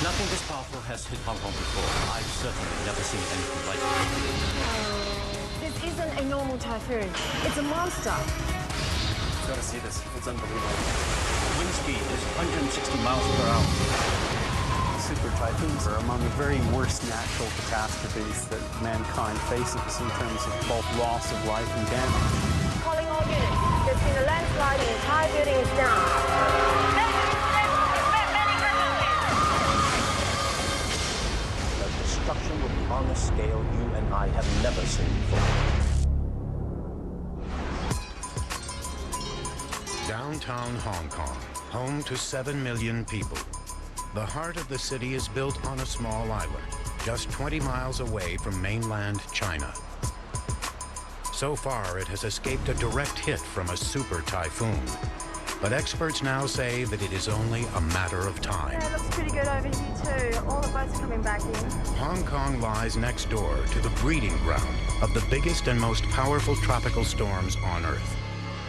Nothing this powerful has hit Hong Kong before. I've certainly never seen anything like it. This isn't a normal typhoon. It's a monster. You've got to see this. It's unbelievable. Wind speed is 160 miles per hour. Super typhoons are among the very worst natural catastrophes that mankind faces in terms of both loss of life and damage. Calling all units. There's been a landslide and the entire building is down. The destruction will be on a scale you and I have never seen before. Downtown Hong Kong, home to 7 million people. The heart of the city is built on a small island, just 20 miles away from mainland China. So far, it has escaped a direct hit from a super typhoon. But experts now say that it is only a matter of time. Yeah, it looks pretty good over here too. All the boats are coming back in. Hong Kong lies next door to the breeding ground of the biggest and most powerful tropical storms on Earth.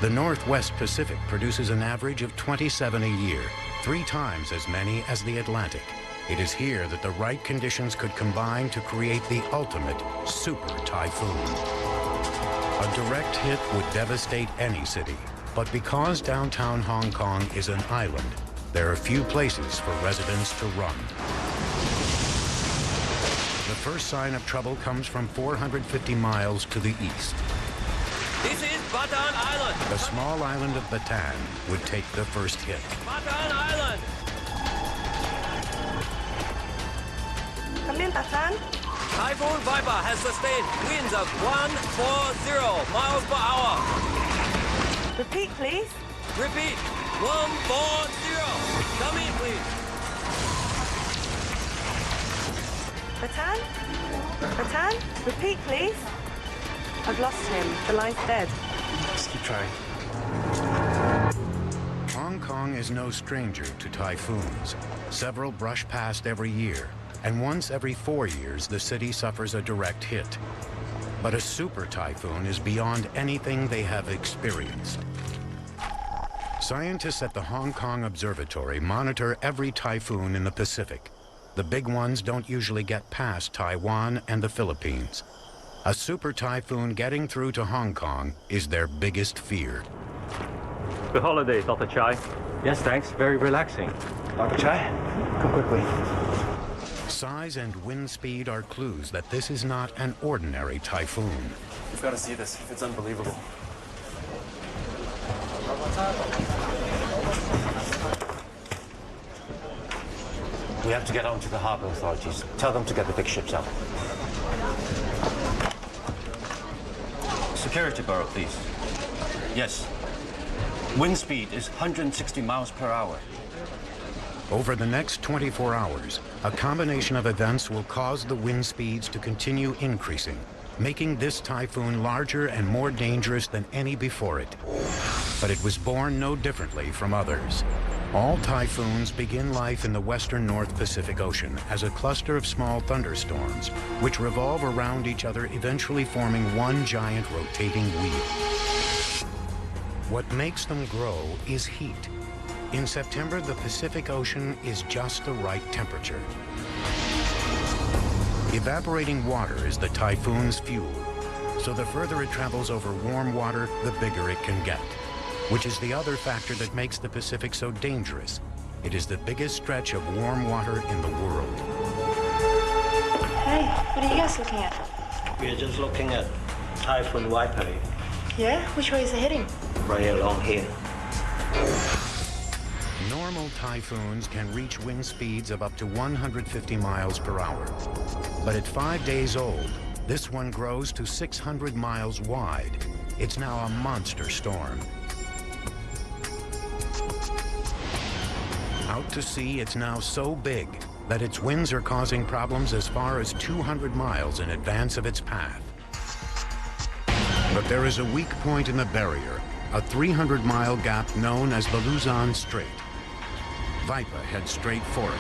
The Northwest Pacific produces an average of 27 a year, 3 times as many as the Atlantic. It is here that the right conditions could combine to create the ultimate super typhoon. A direct hit would devastate any city, but because downtown Hong Kong is an island, there are few places for residents to run. The first sign of trouble comes from 450 miles to the east. This is Bataan Island. The small island of Bataan would take the first hit. Bataan Island. Come in, Bataan. Typhoon Viper has sustained winds of 140 miles per hour. Repeat, please. Repeat, 140. Come in, please. Bataan? Bataan? Repeat, please. I've lost him. The line's dead. Just keep trying. Hong Kong is no stranger to typhoons. Several brush past every year, and once every 4 years, the city suffers a direct hit. But a super typhoon is beyond anything they have experienced. Scientists at the Hong Kong Observatory monitor every typhoon in the Pacific. The big ones don't usually get past Taiwan and the Philippines. A super typhoon getting through to Hong Kong is their biggest fear. Good holiday, Dr. Chai. Yes, thanks. Very relaxing. Dr. Chai, come quickly. Size and wind speed are clues that this is not an ordinary typhoon. You've got to see this. It's unbelievable. We have to get on to the harbor authorities. Tell them to get the big ships out. Security Bureau, please. Yes. Wind speed is 160 miles per hour. Over the next 24 hours, a combination of events will cause the wind speeds to continue increasing, making this typhoon larger and more dangerous than any before it. But it was born no differently from others. All typhoons begin life in the western North Pacific Ocean as a cluster of small thunderstorms, which revolve around each other, eventually forming one giant rotating wheel. What makes them grow is heat. In September, the Pacific Ocean is just the right temperature. Evaporating water is the typhoon's fuel, so the further it travels over warm water, the bigger it can get, which is the other factor that makes the Pacific so dangerous. It is the biggest stretch of warm water in the world. Hey, what are you guys looking at? We are just looking at Typhoon Viper, Yeah? Which way is it heading? right along here. Normal typhoons can reach wind speeds of up to 150 miles per hour. But at 5 days old, this one grows to 600 miles wide. It's now a monster storm. Out to sea, it's now so big that its winds are causing problems as far as 200 miles in advance of its path. But there is a weak point in the barrier, a 300-mile gap known as the Luzon Strait. Viper heads straight for it.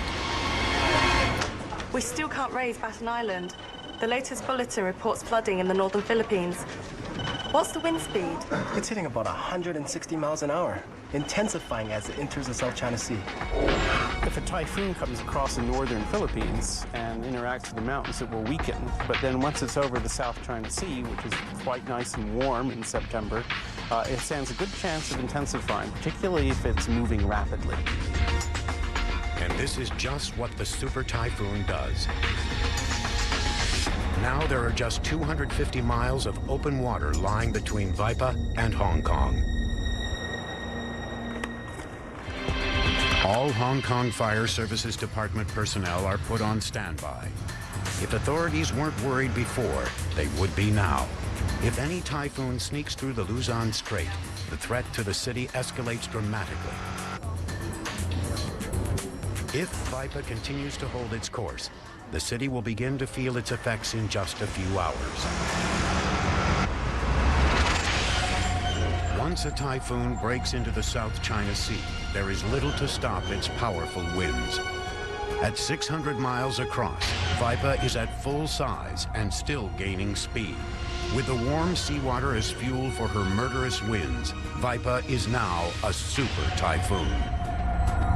We still can't raise Bataan Island. The latest bulletin reports flooding in the northern Philippines. What's the wind speed? It's hitting about 160 miles an hour, intensifying as it enters the South China Sea. If a typhoon comes across the northern Philippines and interacts with the mountains, it will weaken. But then once it's over the South China Sea, which is quite nice and warm in September, it stands a good chance of intensifying, particularly if it's moving rapidly. And this is just what the super typhoon does. Now there are just 250 miles of open water lying between Vaipa and Hong Kong. All Hong Kong Fire Services Department personnel are put on standby. If authorities weren't worried before, they would be now. If any typhoon sneaks through the Luzon Strait, the threat to the city escalates dramatically. If Vaipa continues to hold its course, the city will begin to feel its effects in just a few hours. Once a typhoon breaks into the South China Sea, there is little to stop its powerful winds. At 600 miles across, Vaipa is at full size and still gaining speed. With the warm seawater as fuel for her murderous winds, Vaipa is now a super typhoon.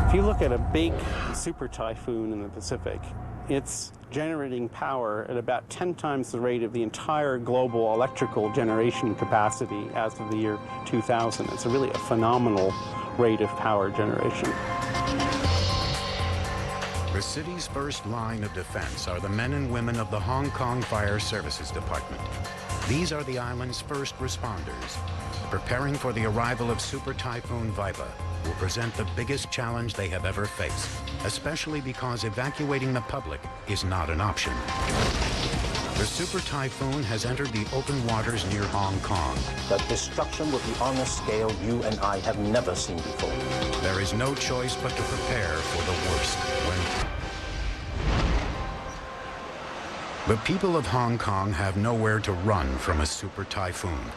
If you look at a big super typhoon in the Pacific, it's generating power at about 10 times the rate of the entire global electrical generation capacity as of the year 2000. It's really a phenomenal rate of power generation. The city's first line of defense are the men and women of the Hong Kong Fire Services Department. These are the island's first responders. Preparing for the arrival of Super Typhoon Vaipa will present the biggest challenge they have ever faced, especially because evacuating the public is not an option. The Super Typhoon has entered the open waters near Hong Kong. The destruction will be on a scale you and I have never seen before. There is no choice but to prepare for the worst. The people of Hong Kong have nowhere to run from a super typhoon.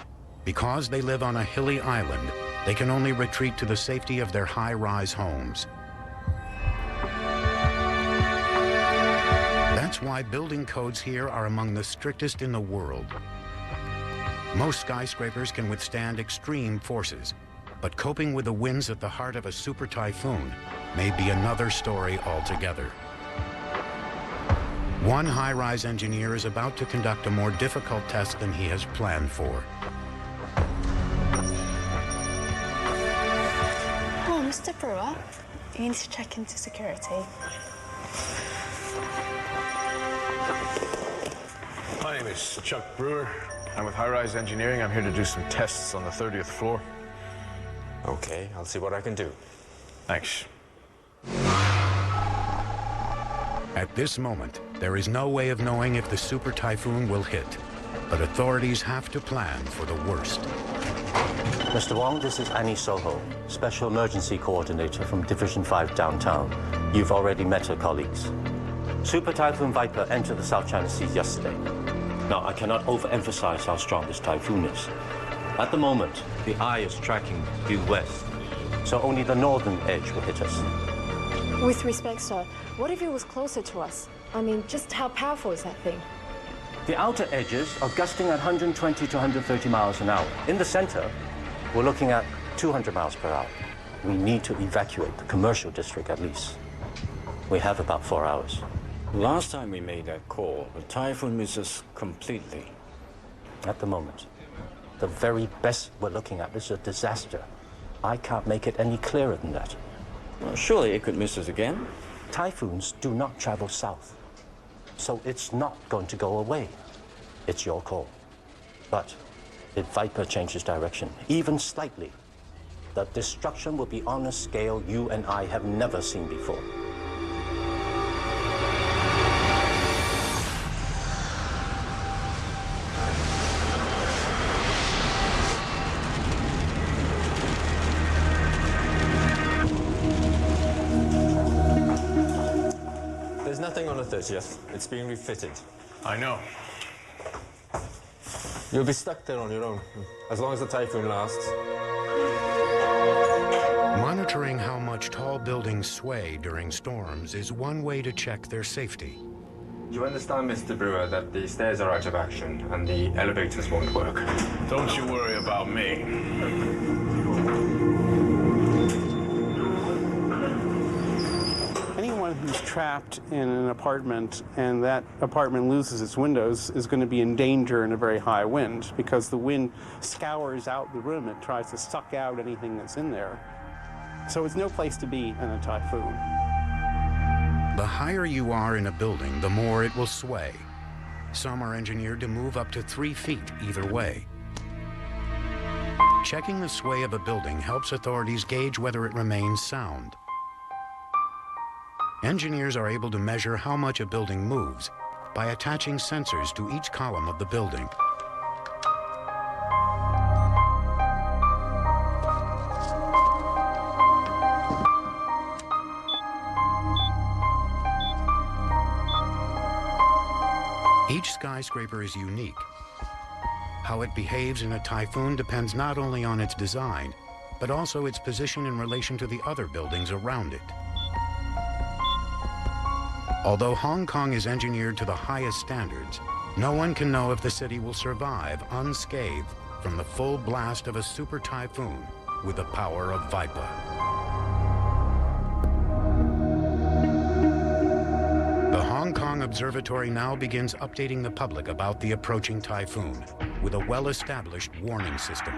Because they live on a hilly island, they can only retreat to the safety of their high-rise homes. That's why building codes here are among the strictest in the world. Most skyscrapers can withstand extreme forces, but coping with the winds at the heart of a super typhoon may be another story altogether. One high-rise engineer is about to conduct a more difficult test than he has planned for. Oh, Mr. Brewer, you need to check into security. My name is Chuck Brewer. I'm with High Rise Engineering. I'm here to do some tests on the 30th floor. Okay, I'll see what I can do. Thanks. At this moment, there is no way of knowing if the super typhoon will hit, but authorities have to plan for the worst. Mr. Wong, this is Annie Soho, Special Emergency Coordinator from Division 5 downtown. You've already met her colleagues. Super Typhoon Vaipa entered the South China Sea yesterday. Now, I cannot overemphasize how strong this typhoon is. At the moment, the eye is tracking due west, so only the northern edge will hit us. With respect, sir, what if it was closer to us? I mean, just how powerful is that thing? The outer edges are gusting at 120 to 130 miles an hour. In the center, we're looking at 200 miles per hour. We need to evacuate the commercial district at least. We have about 4 hours. Last time we made that call, the typhoon missed us completely. At the moment, the very best we're looking at is a disaster. I can't make it any clearer than that. Well, surely it could miss us again. Typhoons do not travel south, so it's not going to go away. It's your call. But if Vaipa changes direction, even slightly, the destruction will be on a scale you and I have never seen before. There's nothing on the 30th. It's being refitted. I know. You'll be stuck there on your own, as long as the typhoon lasts. Monitoring how much tall buildings sway during storms is one way to check their safety. You understand, Mr. Brewer, that the stairs are out of action and the elevators won't work. Don't you worry about me. Anyone who's trapped in an apartment and that apartment loses its windows is going to be in danger in a very high wind, because the wind scours out the room. It tries to suck out anything that's in there. So it's no place to be in a typhoon. The higher you are in a building, the more it will sway. Some are engineered to move up to 3 feet either way. Checking the sway of a building helps authorities gauge whether it remains sound. Engineers are able to measure how much a building moves by attaching sensors to each column of the building. Each skyscraper is unique. How it behaves in a typhoon depends not only on its design, but also its position in relation to the other buildings around it. Although Hong Kong is engineered to the highest standards, no one can know if the city will survive unscathed from the full blast of a super typhoon with the power of Vipa. The Hong Kong Observatory now begins updating the public about the approaching typhoon with a well-established warning system.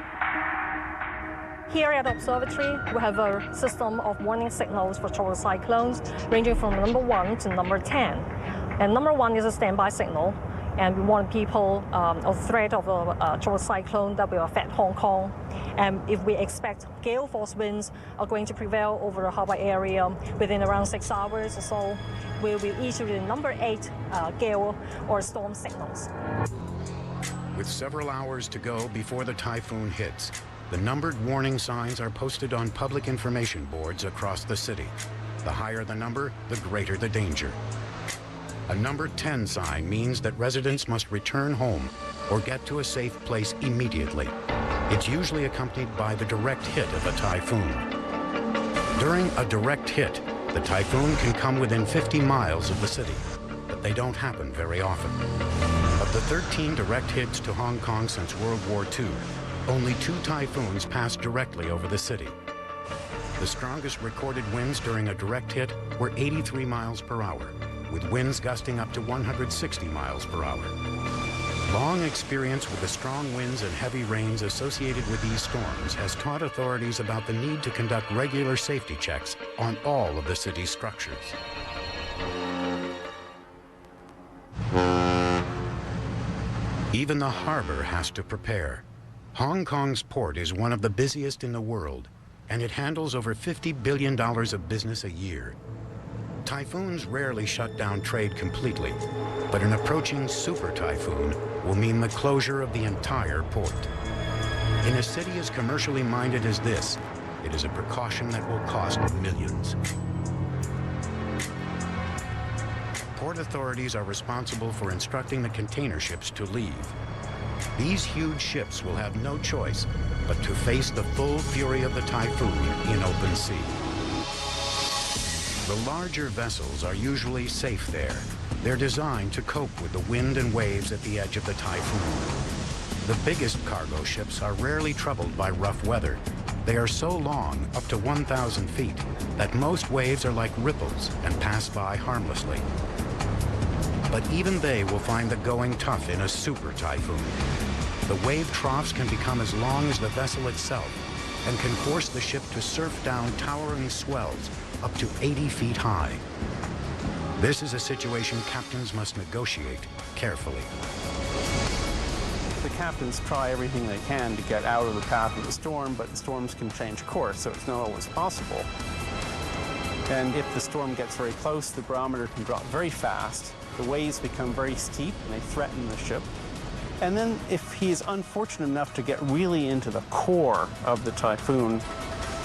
Here at the observatory, we have a system of warning signals for tropical cyclones ranging from number 1 to number 10. And number 1 is a standby signal, and we warn people of threat of a tropical cyclone that will affect Hong Kong. And if we expect gale force winds are going to prevail over the harbour area within around 6 hours or so, we will issue the number 8 gale or storm signals. With several hours to go before the typhoon hits, the numbered warning signs are posted on public information boards across the city. The higher the number, the greater the danger. A number 10 sign means that residents must return home or get to a safe place immediately. It's usually accompanied by the direct hit of a typhoon. During a direct hit, the typhoon can come within 50 miles of the city, but they don't happen very often. Of the 13 direct hits to Hong Kong since World War II, only 2 typhoons passed directly over the city. The strongest recorded winds during a direct hit were 83 miles per hour, with winds gusting up to 160 miles per hour. Long experience with the strong winds and heavy rains associated with these storms has taught authorities about the need to conduct regular safety checks on all of the city's structures. Even the harbor has to prepare. Hong Kong's port is one of the busiest in the world, and it handles over $50 billion of business a year. Typhoons rarely shut down trade completely, but an approaching super typhoon will mean the closure of the entire port. In a city as commercially minded as this, it is a precaution that will cost millions. Port authorities are responsible for instructing the container ships to leave. These huge ships will have no choice but to face the full fury of the typhoon in open sea. The larger vessels are usually safe there. They're designed to cope with the wind and waves at the edge of the typhoon. The biggest cargo ships are rarely troubled by rough weather. They are so long, up to 1,000 feet, that most waves are like ripples and pass by harmlessly. But even they will find the going tough in a super typhoon. The wave troughs can become as long as the vessel itself and can force the ship to surf down towering swells up to 80 feet high. This is a situation captains must negotiate carefully. The captains try everything they can to get out of the path of the storm, but the storms can change course, so it's not always possible. And if the storm gets very close, the barometer can drop very fast. The waves become very steep and they threaten the ship. And then if he is unfortunate enough to get really into the core of the typhoon,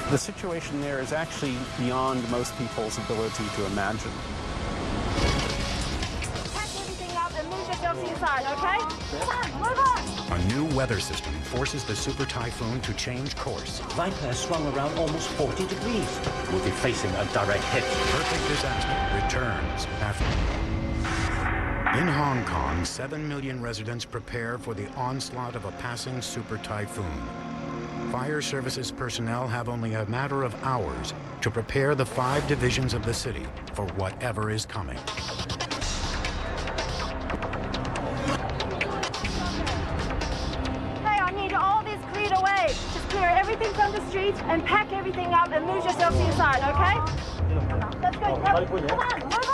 the situation there is actually beyond most people's ability to imagine. Pack everything up and move yourselves inside, okay? Come on, move on! A new weather system forces the super typhoon to change course. Viper has swung around almost 40 degrees. We'll be facing a direct hit. Perfect disaster returns after. In Hong Kong, 7 million residents prepare for the onslaught of a passing super typhoon. Fire services personnel have only a matter of hours to prepare the 5 divisions of the city for whatever is coming. Hey, I need all this cleared away. Just clear everything from the street and pack everything up and move yourselves inside, okay? Let's go. Come on, move on.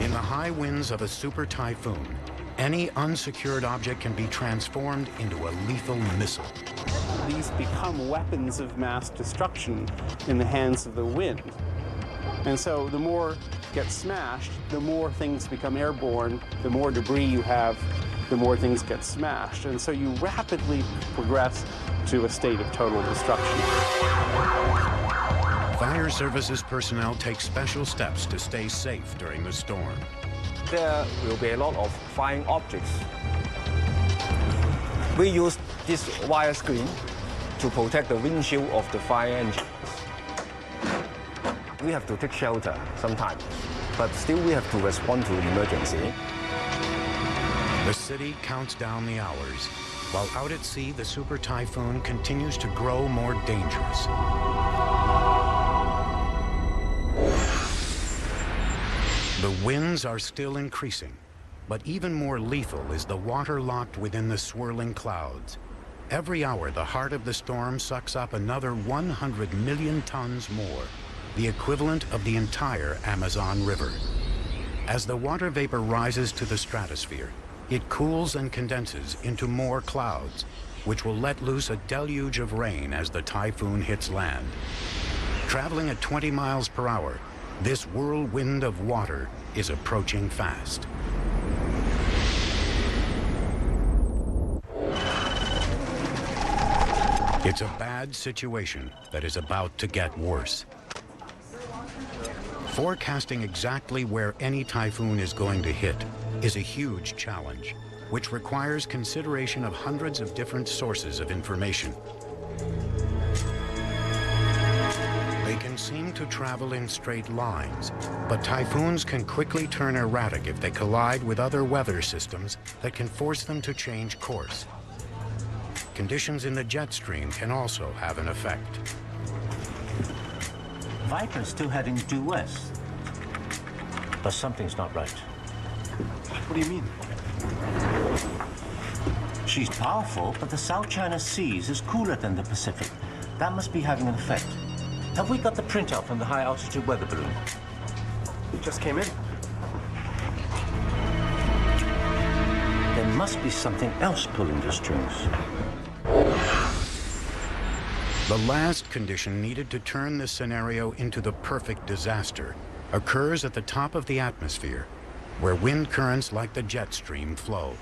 In the high winds of a super typhoon, any unsecured object can be transformed into a lethal missile. These become weapons of mass destruction in the hands of the wind. And so the more gets smashed, the more things become airborne, the more debris you have, the more things get smashed. And so you rapidly progress to a state of total destruction. Fire services personnel take special steps to stay safe during the storm. There will be a lot of flying objects. We use this wire screen to protect the windshield of the fire engines. We have to take shelter sometimes, but still we have to respond to emergency. The city counts down the hours, while out at sea the super typhoon continues to grow more dangerous. The winds are still increasing, but even more lethal is the water locked within the swirling clouds. Every hour, the heart of the storm sucks up another 100 million tons more, the equivalent of the entire Amazon River. As the water vapor rises to the stratosphere, it cools and condenses into more clouds, which will let loose a deluge of rain as the typhoon hits land. Traveling at 20 miles per hour, this whirlwind of water is approaching fast. It's a bad situation that is about to get worse. Forecasting exactly where any typhoon is going to hit is a huge challenge, which requires consideration of hundreds of different sources of information. They can seem to travel in straight lines, but typhoons can quickly turn erratic if they collide with other weather systems that can force them to change course. Conditions in the jet stream can also have an effect. Viper's still heading due west, but something's not right. What do you mean? She's powerful, but the South China Seas is cooler than the Pacific. That must be having an effect. Have we got the printout from the high-altitude weather balloon? It just came in. There must be something else pulling the strings. The last condition needed to turn this scenario into the perfect disaster occurs at the top of the atmosphere, where wind currents like the jet stream flow.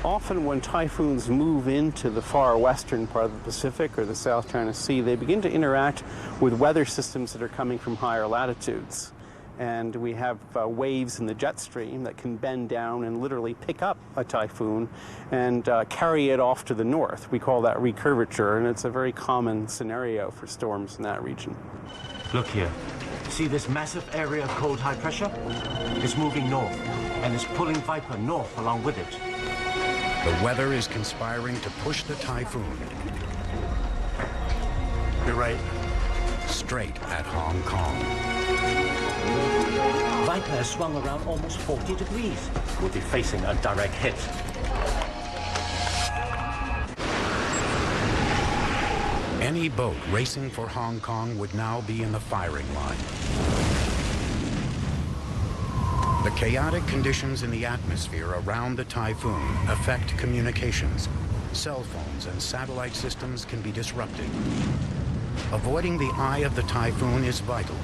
Often when typhoons move into the far western part of the Pacific or the South China Sea, they begin to interact with weather systems that are coming from higher latitudes. And we have waves in the jet stream that can bend down and literally pick up a typhoon and carry it off to the north. We call that recurvature, and it's a very common scenario for storms in that region. Look here. See this massive area of cold high pressure? It's moving north, and it's pulling Viper north along with it. The weather is conspiring to push the typhoon. You're right. Straight at Hong Kong. Viper has swung around almost 40 degrees. We'll be facing a direct hit. Any boat racing for Hong Kong would now be in the firing line. The chaotic conditions in the atmosphere around the typhoon affect communications. Cell phones and satellite systems can be disrupted. Avoiding the eye of the typhoon is vital,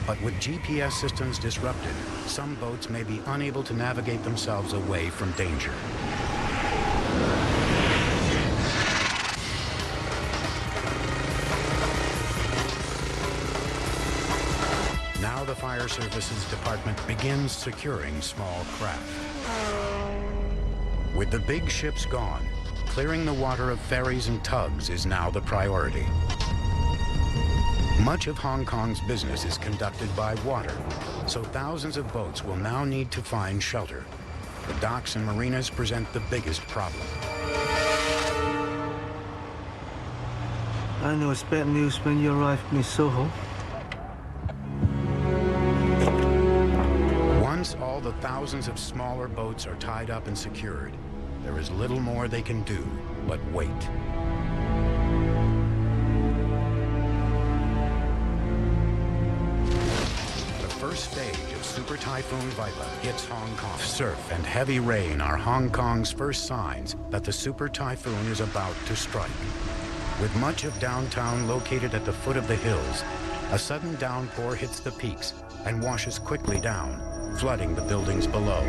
but with GPS systems disrupted, some boats may be unable to navigate themselves away from danger. Now the Fire Services Department begins securing small craft. With the big ships gone, clearing the water of ferries and tugs is now the priority. Much of Hong Kong's business is conducted by water, so thousands of boats will now need to find shelter. The docks and marinas present the biggest problem. I know it's bad news when you arrive in Soho. Once all the thousands of smaller boats are tied up and secured, there is little more they can do but wait. The first stage of Super Typhoon Viper hits Hong Kong. Surf and heavy rain are Hong Kong's first signs that the Super Typhoon is about to strike. With much of downtown located at the foot of the hills, a sudden downpour hits the peaks and washes quickly down, flooding the buildings below.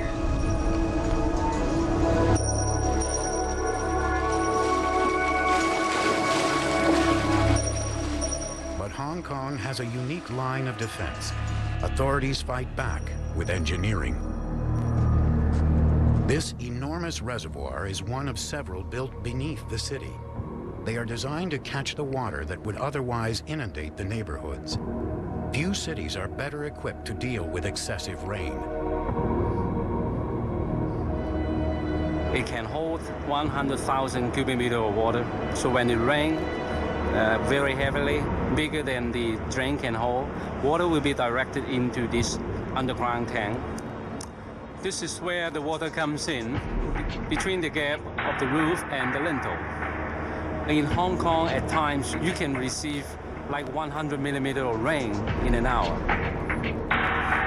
But Hong Kong has a unique line of defense. Authorities fight back with engineering. This enormous reservoir is one of several built beneath the city. They are designed to catch the water that would otherwise inundate the neighborhoods. Few cities are better equipped to deal with excessive rain. It can hold 100,000 cubic meters of water. So when it rains very heavily, bigger than the drain can hold, water will be directed into this underground tank. This is where the water comes in, between the gap of the roof and the lintel. In Hong Kong, at times, you can receive like 100 millimeters of rain in an hour.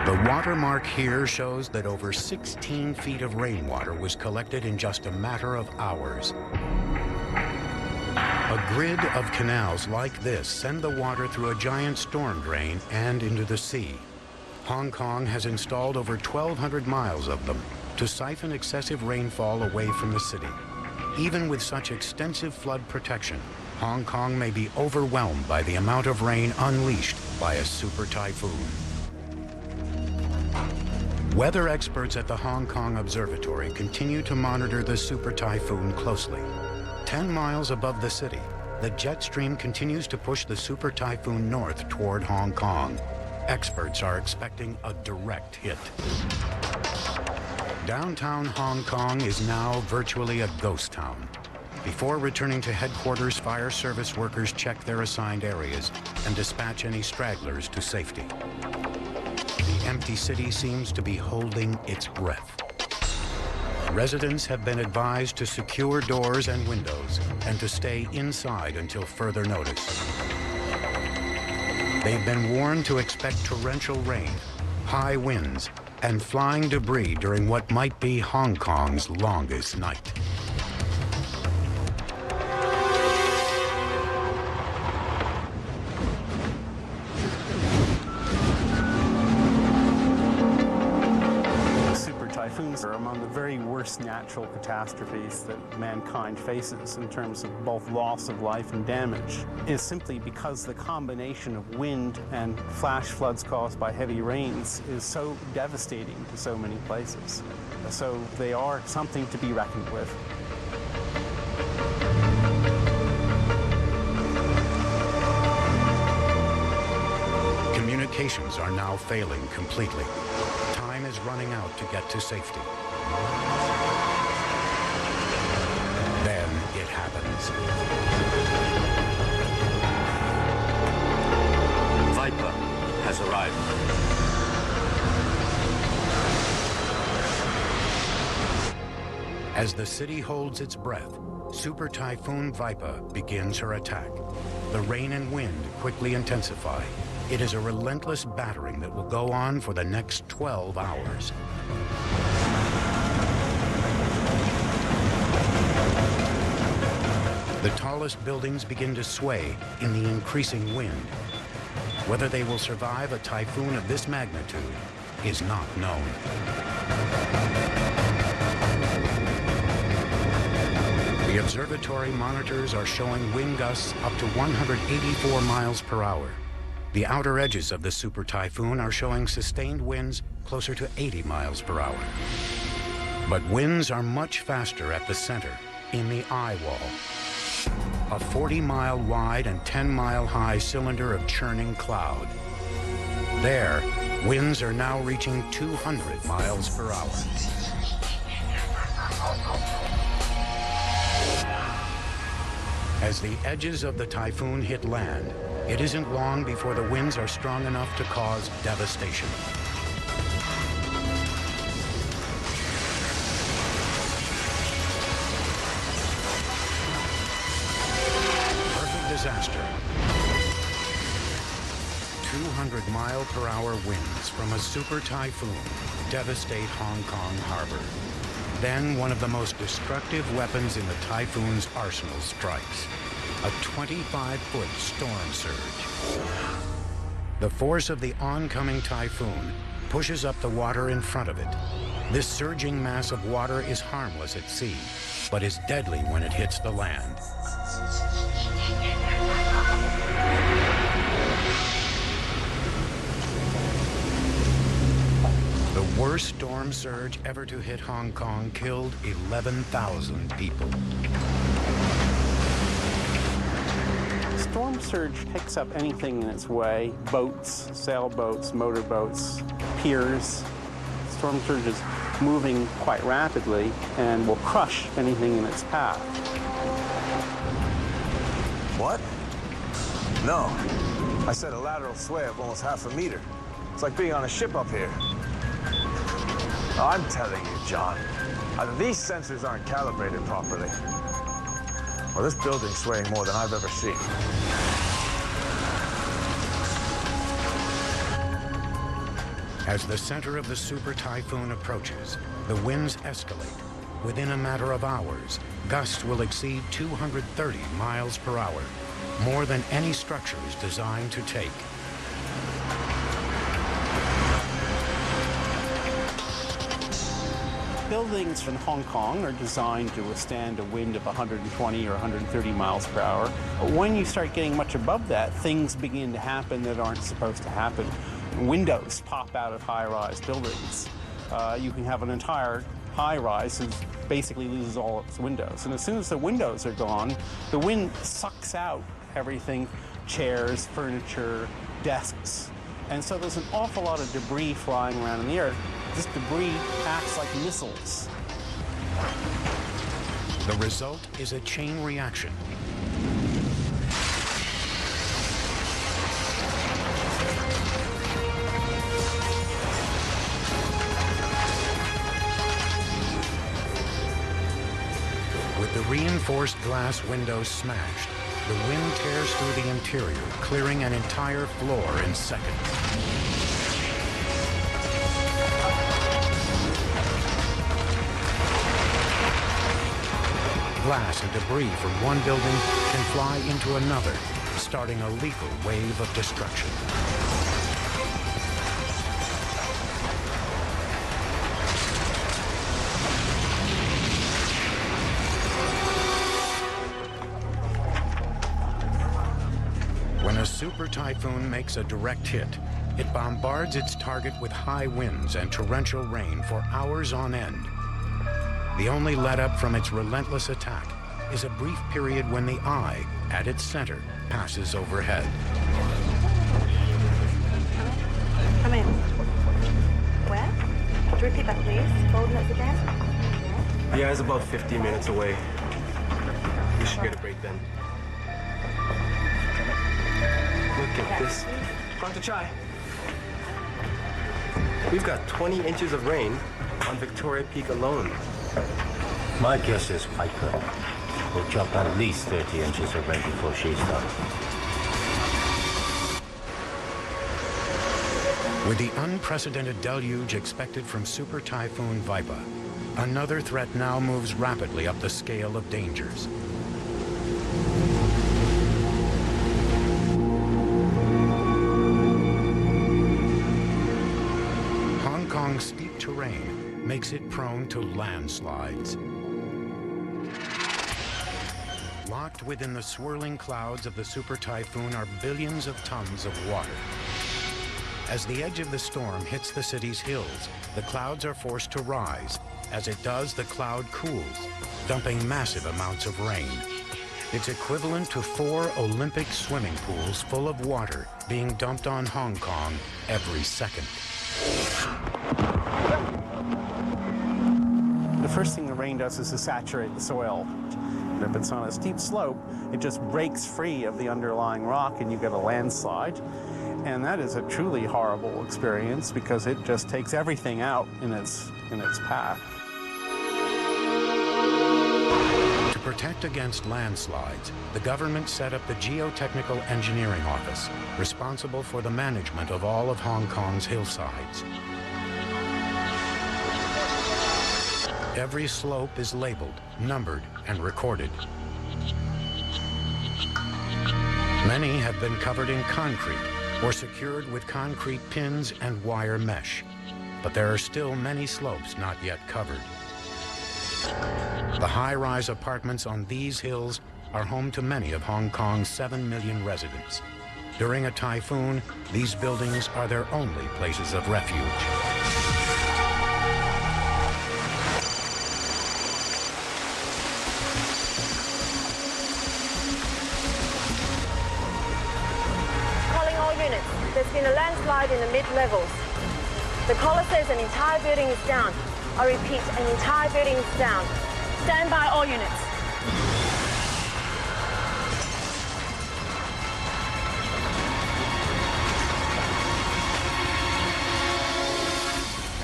The watermark here shows that over 16 feet of rainwater was collected in just a matter of hours. A grid of canals like this send the water through a giant storm drain and into the sea. Hong Kong has installed over 1,200 miles of them to siphon excessive rainfall away from the city. Even with such extensive flood protection, Hong Kong may be overwhelmed by the amount of rain unleashed by a super typhoon. Weather experts at the Hong Kong Observatory continue to monitor the super typhoon closely. 10 miles above the city, the jet stream continues to push the super typhoon north toward Hong Kong. Experts are expecting a direct hit. Downtown Hong Kong is now virtually a ghost town. Before returning to headquarters, fire service workers check their assigned areas and dispatch any stragglers to safety. The empty city seems to be holding its breath. Residents have been advised to secure doors and windows and to stay inside until further notice. They've been warned to expect torrential rain, high winds, and flying debris during what might be Hong Kong's longest night. Super typhoons are among the very worst natural catastrophes that mankind faces in terms of both loss of life and damage. Is simply because the combination of wind and flash floods caused by heavy rains is so devastating to so many places. So they are something to be reckoned with. Communications are now failing completely. Time is running out to get to safety. Then it happens. Viper has arrived. As the city holds its breath, Super Typhoon Viper begins her attack. The rain and wind quickly intensify. It is a relentless battering that will go on for the next 12 hours. The tallest buildings begin to sway in the increasing wind. Whether they will survive a typhoon of this magnitude is not known. The observatory monitors are showing wind gusts up to 184 miles per hour. The outer edges of the super typhoon are showing sustained winds closer to 80 miles per hour. But winds are much faster at the center, in the eye wall. a 40-mile wide and 10-mile high cylinder of churning cloud. There, winds are now reaching 200 miles per hour. As the edges of the typhoon hit land, it isn't long before the winds are strong enough to cause devastation. Perfect disaster. 200-mile-per-hour winds from a super typhoon devastate Hong Kong harbor. Then one of the most destructive weapons in the typhoon's arsenal strikes, a 25-foot storm surge. The force of the oncoming typhoon pushes up the water in front of it. This surging mass of water is harmless at sea, but is deadly when it hits the land. The worst storm surge ever to hit Hong Kong killed 11,000 people. Storm surge picks up anything in its way: boats, sailboats, motorboats, piers. Storm surge is moving quite rapidly and will crush anything in its path. What? No. I said a lateral sway of almost half a meter. It's like being on a ship up here. I'm telling you, John, either these sensors aren't calibrated properly, or this building's swaying more than I've ever seen. As the center of the super typhoon approaches, the winds escalate. Within a matter of hours, gusts will exceed 230 miles per hour, more than any structure is designed to take. Buildings in Hong Kong are designed to withstand a wind of 120 or 130 miles per hour. But when you start getting much above that, things begin to happen that aren't supposed to happen. Windows pop out of high-rise buildings. You can have an entire high-rise that basically loses all its windows. And as soon as the windows are gone, the wind sucks out everything: chairs, furniture, desks. And so there's an awful lot of debris flying around in the air. This debris acts like missiles. The result is a chain reaction. With the reinforced glass windows smashed, the wind tears through the interior, clearing an entire floor in seconds. Glass and debris from one building can fly into another, starting a lethal wave of destruction. When a super typhoon makes a direct hit, it bombards its target with high winds and torrential rain for hours on end. The only let-up from its relentless attack is a brief period when the eye, at its center, passes overhead. Come in. Where? Could you repeat that, please? Coordinates again? The eye's about 50 minutes away. We should get a break then. Look at this. Pronto chai. We've got 20 inches of rain on Victoria Peak alone. My guess is Piper will drop at least 30 inches of rain before she's done. With the unprecedented deluge expected from Super Typhoon Vipa, another threat now moves rapidly up the scale of dangers. Hong Kong's steep terrain makes it prone to landslides. Locked within the swirling clouds of the super typhoon are billions of tons of water. As the edge of the storm hits the city's hills, the clouds are forced to rise. As it does, the cloud cools, dumping massive amounts of rain. It's equivalent to 4 Olympic swimming pools full of water being dumped on Hong Kong every second. The first thing the rain does is to saturate the soil. And if it's on a steep slope, it just breaks free of the underlying rock and you get a landslide. And that is a truly horrible experience because it just takes everything out in its path. To protect against landslides, the government set up the Geotechnical Engineering Office, responsible for the management of all of Hong Kong's hillsides. Every slope is labeled, numbered, and recorded. Many have been covered in concrete or secured with concrete pins and wire mesh. But there are still many slopes not yet covered. The high-rise apartments on these hills are home to many of Hong Kong's 7 million residents. During a typhoon, these buildings are their only places of refuge. There's been a landslide in the mid-levels. The caller says an entire building is down. I repeat, an entire building is down. Stand by, all units.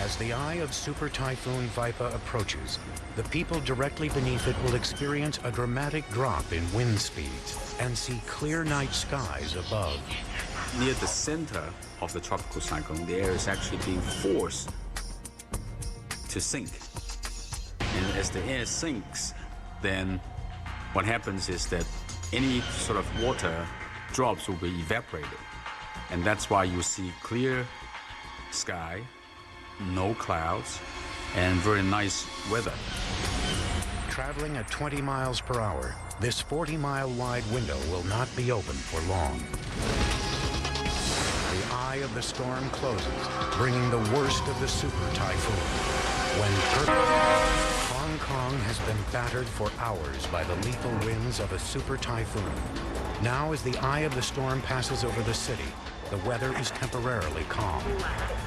As the eye of Super Typhoon Vipa approaches, the people directly beneath it will experience a dramatic drop in wind speeds and see clear night skies above. Near the center of the tropical cyclone, the air is actually being forced to sink. And as the air sinks, then what happens is that any sort of water drops will be evaporated. And that's why you see clear sky, no clouds, and very nice weather. Traveling at 20 miles per hour, this 40-mile wide window will not be open for long. The eye of the storm closes, bringing the worst of the super typhoon. Hong Kong has been battered for hours by the lethal winds of a super typhoon. Now, as the eye of the storm passes over the city, the weather is temporarily calm.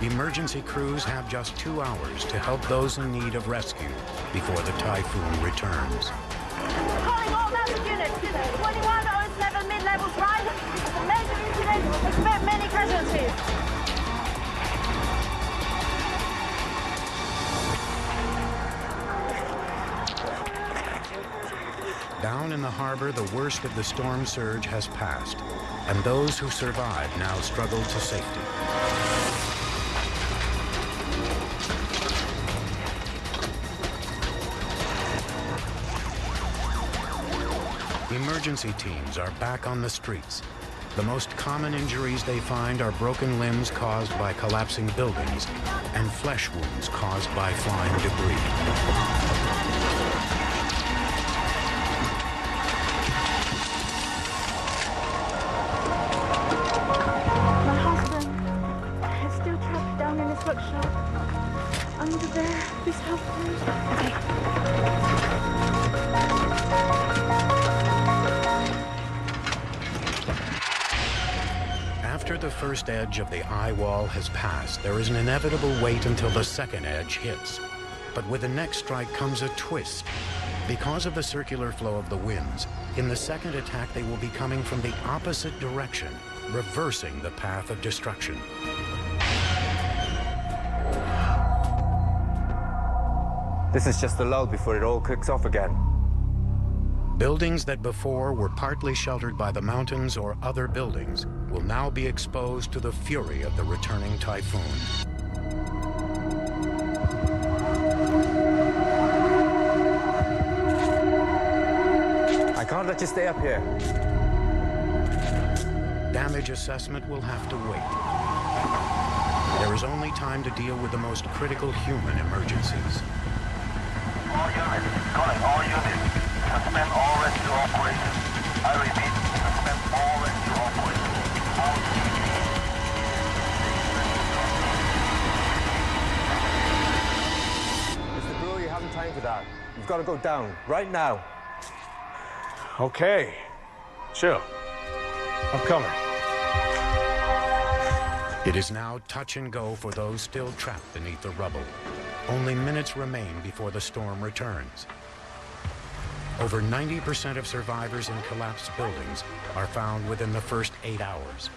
Emergency crews have just 2 hours to help those in need of rescue before the typhoon returns. Calling all mounted units. 2107 mid-levels right. It's a major incident. Expect many casualties. Down in the harbor, the worst of the storm surge has passed, and those who survived now struggle to safety. Emergency teams are back on the streets. The most common injuries they find are broken limbs caused by collapsing buildings and flesh wounds caused by flying debris. After the first edge of the eye wall has passed, there is an inevitable wait until the second edge hits. But with the next strike comes a twist. Because of the circular flow of the winds, in the second attack they will be coming from the opposite direction, reversing the path of destruction. This is just the lull before it all kicks off again. Buildings that before were partly sheltered by the mountains or other buildings will now be exposed to the fury of the returning typhoon. I can't let you stay up here. Damage assessment will have to wait. There is only time to deal with the most critical human emergencies. All units, calling all units. Suspend all rescue operations. I repeat, suspend all rescue operations. Mr. Brewer, you haven't time for that. You've got to go down, right now. Okay. Chill. I'm coming. It is now touch and go for those still trapped beneath the rubble. Only minutes remain before the storm returns. Over 90% of survivors in collapsed buildings are found within the first 8 hours.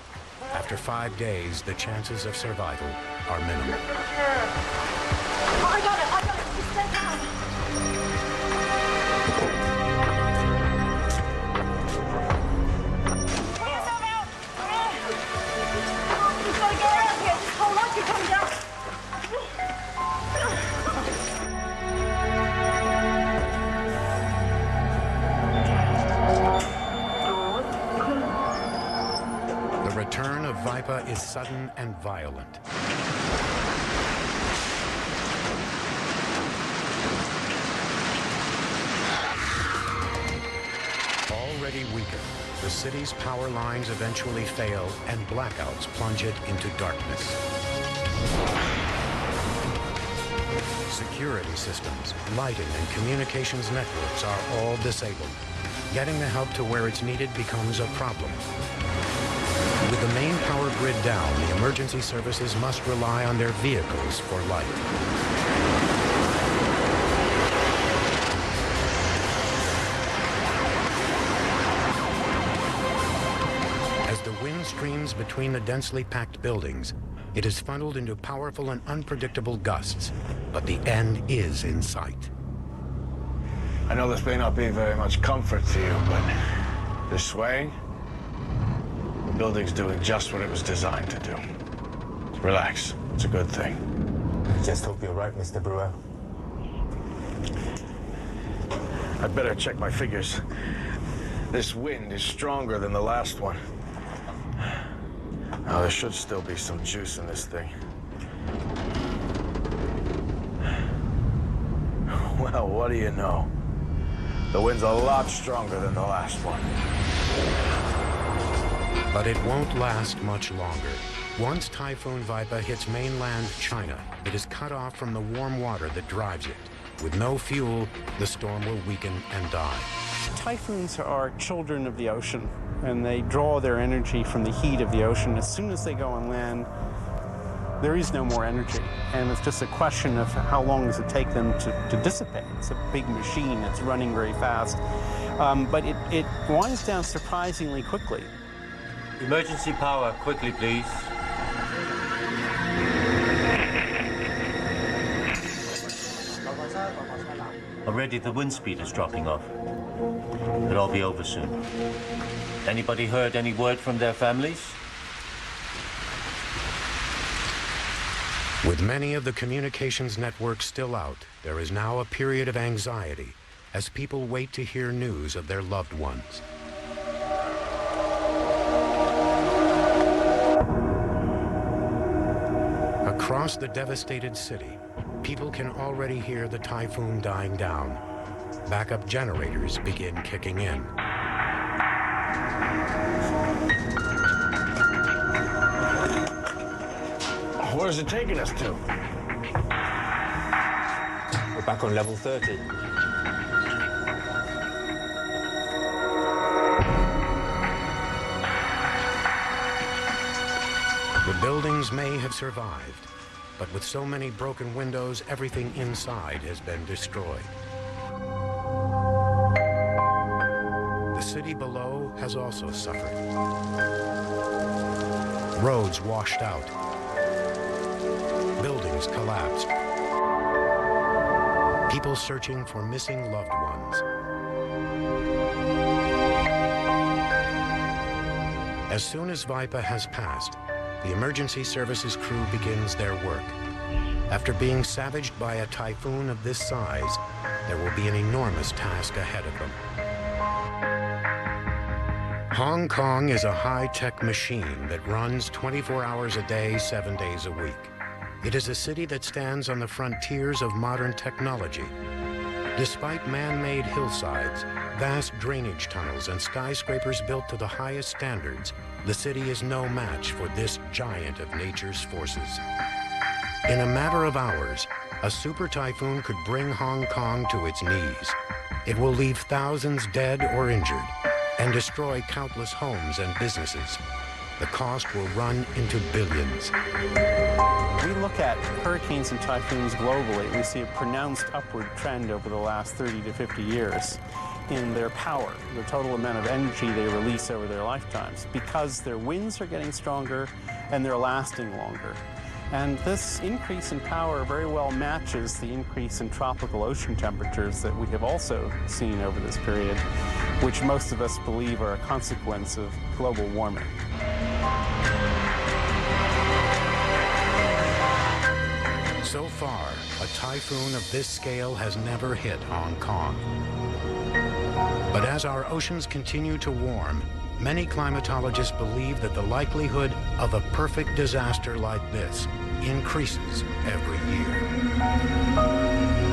After 5 days, the chances of survival are minimal. I got it. Just stay calm. Pull yourself out. You've got to get out of here. Just hold on. You're coming down. The return of Viper is sudden and violent. Already weakened, the city's power lines eventually fail and blackouts plunge it into darkness. Security systems, lighting, and communications networks are all disabled. Getting the help to where it's needed becomes a problem. With the main power grid down, the emergency services must rely on their vehicles for light. As the wind streams between the densely packed buildings, it is funneled into powerful and unpredictable gusts, but the end is in sight. I know this may not be very much comfort to you, but this swaying, the building's doing just what it was designed to do. Relax. It's a good thing. I just hope you're right, Mr. Brewer. I'd better check my figures. This wind is stronger than the last one. Now, there should still be some juice in this thing. Well, what do you know? The wind's a lot stronger than the last one. But it won't last much longer. Once Typhoon Viper hits mainland China, it is cut off from the warm water that drives it. With no fuel, the storm will weaken and die. Typhoons are children of the ocean, and they draw their energy from the heat of the ocean. As soon as they go on land, there is no more energy, and it's just a question of how long does it take them to dissipate. It's a big machine, it's running very fast, but it winds down surprisingly quickly. Emergency power, quickly please. Already the wind speed is dropping off. It'll all be over soon. Anybody heard any word from their families? With many of the communications networks still out, there is now a period of anxiety as people wait to hear news of their loved ones. Across the devastated city, people can already hear the typhoon dying down. Backup generators begin kicking in. Where's it taking us to? We're back on level 30. The buildings may have survived, but with so many broken windows, everything inside has been destroyed. The city below has also suffered. Roads washed out. Buildings collapsed. People searching for missing loved ones. As soon as Viper has passed, the emergency services crew begins their work. After being savaged by a typhoon of this size, there will be an enormous task ahead of them. Hong Kong is a high-tech machine that runs 24 hours a day, 7 days a week. It is a city that stands on the frontiers of modern technology. Despite man-made hillsides, vast drainage tunnels, and skyscrapers built to the highest standards, the city is no match for this giant of nature's forces. In a matter of hours, a super typhoon could bring Hong Kong to its knees. It will leave thousands dead or injured and destroy countless homes and businesses. The cost will run into billions. We look at hurricanes and typhoons globally, we see a pronounced upward trend over the last 30 to 50 years in their power, the total amount of energy they release over their lifetimes, because their winds are getting stronger and they're lasting longer. And this increase in power very well matches the increase in tropical ocean temperatures that we have also seen over this period, which most of us believe are a consequence of global warming. So far, a typhoon of this scale has never hit Hong Kong. But as our oceans continue to warm, many climatologists believe that the likelihood of a perfect disaster like this increases every year.